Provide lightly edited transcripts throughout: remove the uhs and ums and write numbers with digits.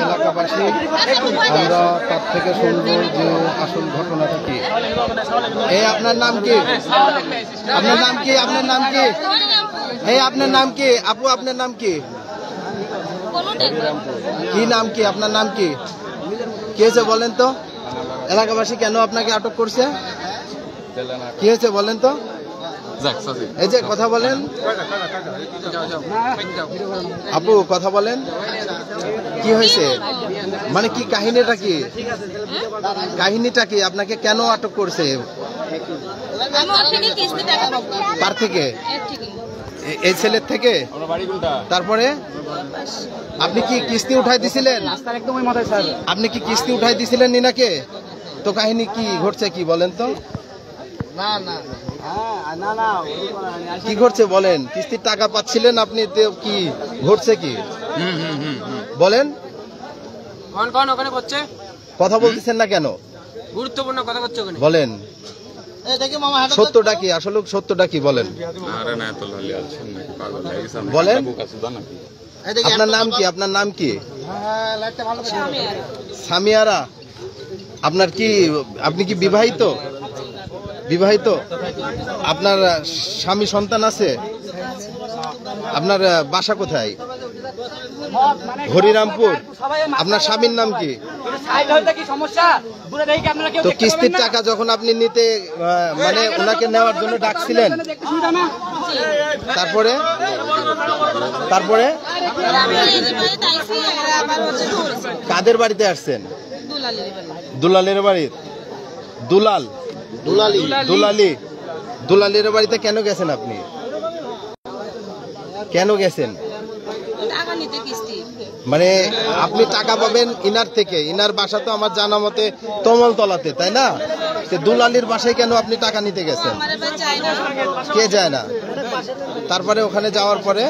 এলাকাবাসী আমরা তার থেকে শুনবো যে আসল ঘটনাটা কি। এই আপনার নাম কি? আপনার নাম কি? আপনার নাম কি? এই আপনার নাম কি? আপু আপনার নাম কি? কি নাম কি? আপনার নাম কি? কি হয়েছে বলেন তো? এলাকাবাসী কেন আপনাকে আটক করছে? কি হয়েছে বলেন তো? এই যে কথা বলেন আপু, কথা বলেন, কি হয়েছে? মানে কি কাহিনীটা কি? কাহিনীটা কি? আপনাকে কেন আটক করছে? কার থেকে? এই ছেলের থেকে? তারপরে আপনি কি কিস্তি উঠাই দিছিলেন? আপনি কি কিস্তি উঠাই দিছিলেন নিনাকে? তো কাহিনী কি ঘটছে কি বলেন তো? কি ঘটছে বলেন? কিস্তির টাকা পাচ্ছিলেন আপনি, কি ঘটছে কি বলেন? কথা বলতেছেন না কেন? গুরুত্বপূর্ণ কথা করছে বলেন, সত্যটা কি? আসলে সত্যটা কি বলেন? বলেন আপনার নাম কি? আপনার নাম কি? সামিয়ারা। আপনার কি, আপনি কি বিবাহিত? বিবাহিত? আপনার স্বামী সন্তান আছে? আপনার বাসা কোথায়? হরিরামপুর। আপনার স্বামীর নাম কি? তো কিস্তির টাকা যখন আপনি নিতে মানে ওনাকে নেওয়ার জন্য ডাকছিলেন, তারপরে তারপরে কাদের বাড়িতে আসছেন? দুলালের বাড়ির। দুলাল দুলালের বাড়িতে কেন গেছেন আপনি? কেন গেছেন? মানে আপনি টাকা পাবেন ইনার থেকে। ইনার বাসা তো আমার জানা মতে তমলতলাতে, তাই না? দুলালির বাসায় কেন আপনি টাকা নিতে গেছেন? কে যায় না? তারপরে ওখানে যাওয়ার পরে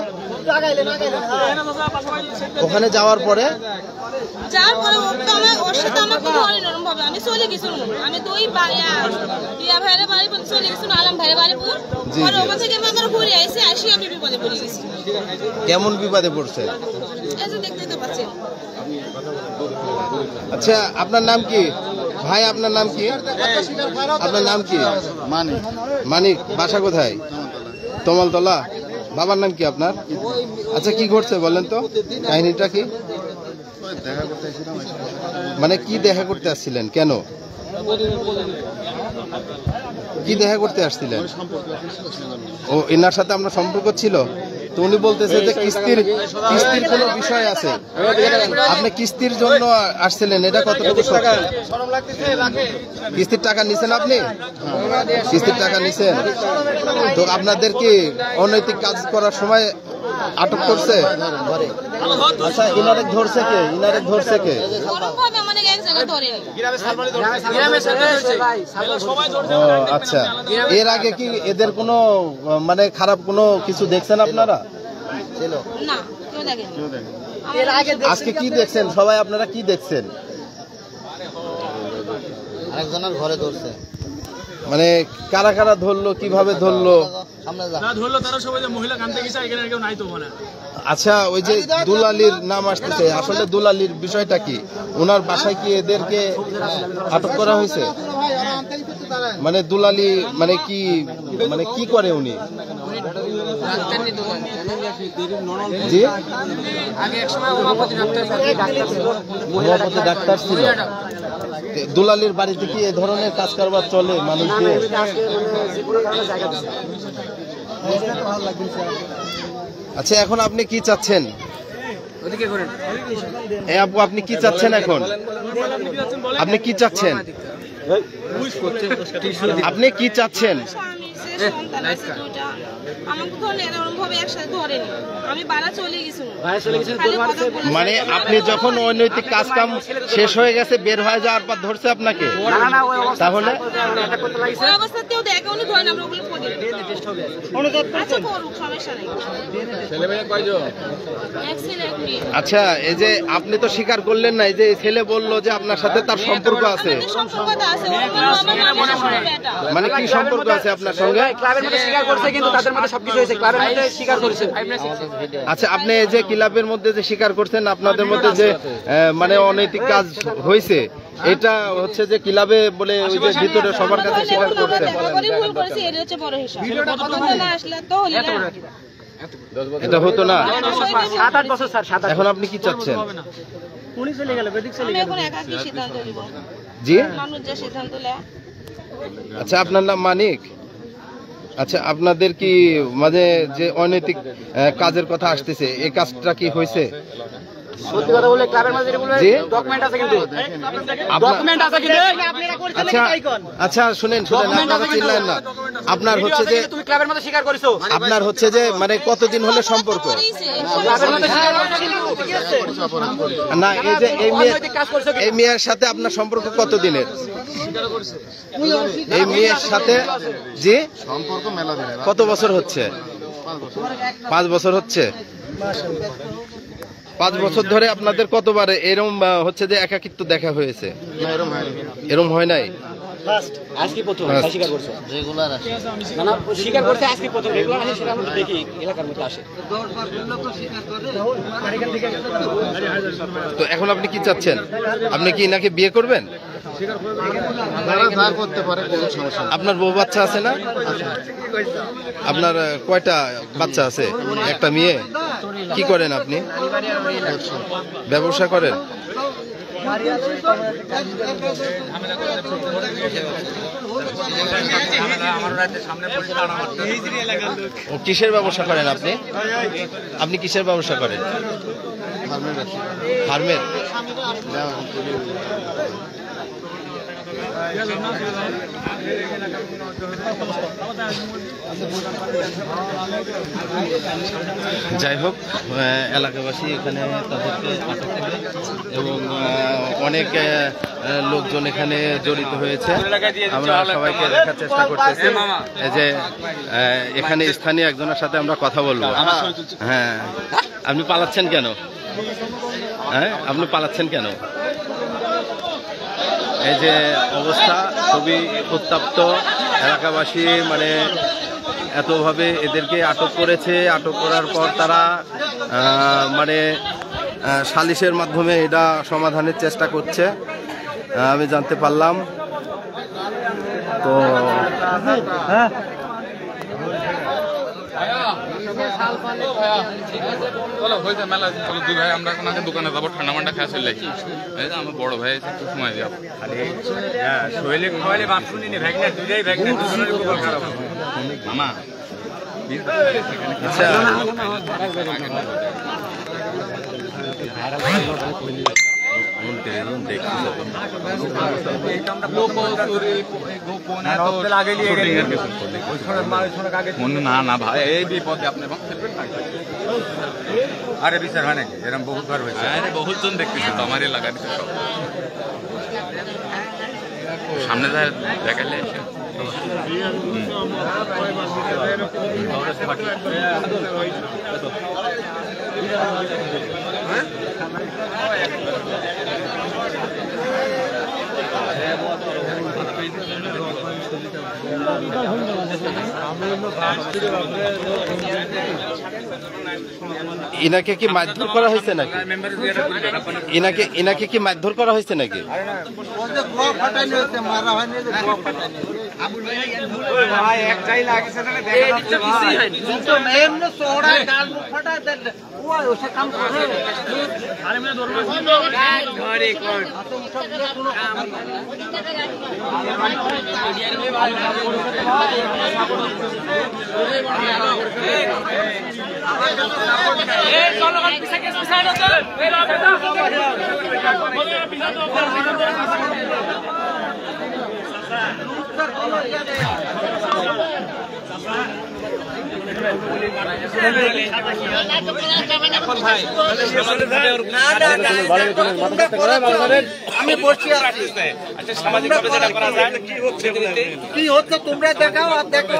আমি চলে গেছি, আমি দুই টিয়া ভাইয়ের বাড়ি চলে গেছি, আলম ভাইয়ের বাড়িপুর। ওখান থেকে আমার ঘুরে আসি, আসি আমি বিপদে পড়ে গেছি। কেমন বিপদে পড়ছে? দেখতে তো পাচ্ছেন। আচ্ছা আপনার নাম কি ভাই? আপনার নাম কি? আপনার নাম কি? মানিক। বাসা কোথায়? তমালতলা। বাবার নাম কি আপনার? আচ্ছা কি ঘটছে বলেন তো, কাহিনীটা কি? মানে কি দেখা করতে আসছিলেন? কেন কি দেখা করতে আসছিলেন? ও এনার সাথে আপনার সম্পর্ক ছিল? তো উনি বলতেছে যে কিস্তির কোনো বিষয় আছে, আপনি কিস্তির জন্য আসছিলেন, এটা কতটুকু সত্য? কিস্তির টাকা নিছেন আপনি? কিস্তির টাকা নিছেন? তো আপনাদের কি অনৈতিক কাজ করার সময় আটক করছে? আচ্ছা ইনারে ধরছে কে? ইনারে ধরছে কে? আচ্ছা এর আগে কি এদের কোনো মানে খারাপ কোনো কিছু দেখছেন আপনারা? আজকে কি দেখছেন সবাই? আপনারা কি দেখছেন? আরেকজনের ঘরে ধরছে। মানে কারা কারা ধরলো, কিভাবে ধরলো? আচ্ছা ওই যে দুলালির নাম আসতেছে, আসলে দুলালির বিষয়টা কি? ওনার বাসায় কি এদেরকে আটক করা হয়েছে? মানে দুলালি মানে কি করে উনি? জি ডাক্তার ছিল। দুলালির বাড়িতে কি এ ধরনের কাজ কারবার চলে মানুষদের? আচ্ছা এখন আপনি কি চাচ্ছেন? আপু আপনি কি চাচ্ছেন এখন? আপনি কি চাচ্ছেন? আপনি কি চাচ্ছেন? মানে আপনি যখন অনৈতিক কাজ কাম শেষ হয়ে গেছে, বের হয়ে যাওয়ার পর ধরছে আপনাকে? তাহলে আচ্ছা করুক, সমস্যা নেই। এক ছেলে এক মেয়ে। আচ্ছা, এই যে আপনি তো স্বীকার করলেন না, এই যে এই ছেলে বললো যে আপনার সাথে তার সম্পর্ক আছে, আমাদের সম্পর্কটা আছে, ও বললো আমার মামার শ্বশুর বেটা। মানে কি সম্পর্ক আছে আপনার সঙ্গে? ক্লাবের মধ্যে স্বীকার করছে, কিন্তু তাদের মধ্যে সবকিছু হয়েছে, ক্লাবের মধ্যে স্বীকার করেছে। আচ্ছা, আপনি এই যে ক্লাবের মধ্যে যে স্বীকার করছেন আপনাদের মধ্যে যে মানে অনৈতিক কাজ হয়েছে, এটা হচ্ছে যে ক্লাবে বলে ওই যে ভিতরে সবার কাছে স্বীকার করছেন, দেখা করে ভুল করেছে, এটা হচ্ছে বড় হিসাব। তো না আসলে তো হলি না। এটা হতো না। 7-8 বছর স্যার, 7-8 এখন আপনি কি চাচ্ছেন? উনি চলে গেল, বেদিক চলে আমি গেল। এখন একাকী সিদ্ধান্ত নিব, জি, মানুষ যা সিদ্ধান্ত নেয়। আচ্ছা, আপনার নাম মানিক। আচ্ছা, আপনাদের কি মানে যে অনৈতিক কাজের কথা আসতেছে, এই কাজটা কি হয়েছে? সত্যি কথা বলে ক্লাবের মধ্যে বলে জি? ডকুমেন্ট আছে, কিন্তু আপনার- ডকুমেন্ট আছে, কিন্তু আচ্ছা আচ্ছা, শুনেন আপনারা চিনলেন না, আপনার হচ্ছে যে তুমি ক্লাবের মধ্যে স্বীকার করেছো। আপনার হচ্ছে যে মানে কতদিন হলে সম্পর্ক? ক্লাবের মধ্যে স্বীকার করেছো, কিন্তু ঠিক আছে। না, এই যে এই মেয়ে, অনৈতিক কাজ করছো, এই মেয়ের সাথে আপনার সম্পর্ক কতদিনের? এই মেয়ের সাথে জি সম্পর্ক মেলা দিনের কত বছর হচ্ছে? 5 বছর হচ্ছে। 5 বছর ধরে আপনাদের কতবার এরম হচ্ছে যে একাকিত্ব দেখা হয়েছে? এরম হয় নাই? আজকে প্রথম আচ্ছা। স্বীকার করছো। রেগুলার আসে। না না, স্বীকার করছে আজকে প্রথম, রেগুলার আসে সেটা আমরা দেখি এলাকার মধ্যে আসে। তো এখন আপনি কি চাচ্ছেন? আপনি কি নাকি বিয়ে করবেন? আপনারা যা করতে পারে কোনো সমস্যা নেই। আপনার বউ বাচ্চা আছে না? আপনার কয়টা বাচ্চা আছে? একটা মেয়ে। কি করেন আপনি? ব্যবসা করেন? ও, কিসের ব্যবসা করেন আপনি? আপনি কিসের ব্যবসা করেন? ফার্মের। যাই হোক, এলাকাবাসী এখানে তাদেরকে আটক করে এবং অনেক লোকজন এখানে জড়িত হয়েছে। আমরা সবাইকে দেখার চেষ্টা করতেছি এই যে এখানে স্থানীয় একজনের সাথে আমরা কথা বলবো। হ্যাঁ, আপনি পালাচ্ছেন কেন? হ্যাঁ, আপনি পালাচ্ছেন কেন? এই যে অবস্থা, খুবই উত্তপ্ত। এলাকাবাসী মানে এতভাবে এদেরকে আটক করেছে, আটক করার পর তারা মানে সালিশের মাধ্যমে এটা সমাধানের চেষ্টা করছে, আমি জানতে পারলাম। তো মেলা চলো দুই ভাই আমরা এখন আগে দোকানে যাবো, ঠান্ডা মান্ডা খেয়ে চলে যাই। আমার বড় ভাই আছে, একটু সময় যাবো। শৈলে খাওয়ালে বাপ শুনি নি ভ্যাগনা, দুইটাই ভ্যাগনা, দুজনের খুব খারাপ মামা। আচ্ছা, না না ভাই, এই বিপদে আপনি আরে বিচার হয় নাকি? এরকম বহুতবার হয়েছে। আরে বহুত জন দেখতেছে তো আমার এলাকার সব সামনে যায় দেখালে ইনাকে কি মারধর করা হয়েছে নাকি? ইনাকে কি মারধর করা হয়েছে নাকি? আমি বলছি আচ্ছা সামাজিক ভাবে যেটা করা যায় কি হচ্ছে তোমরা দেখাও আর দেখো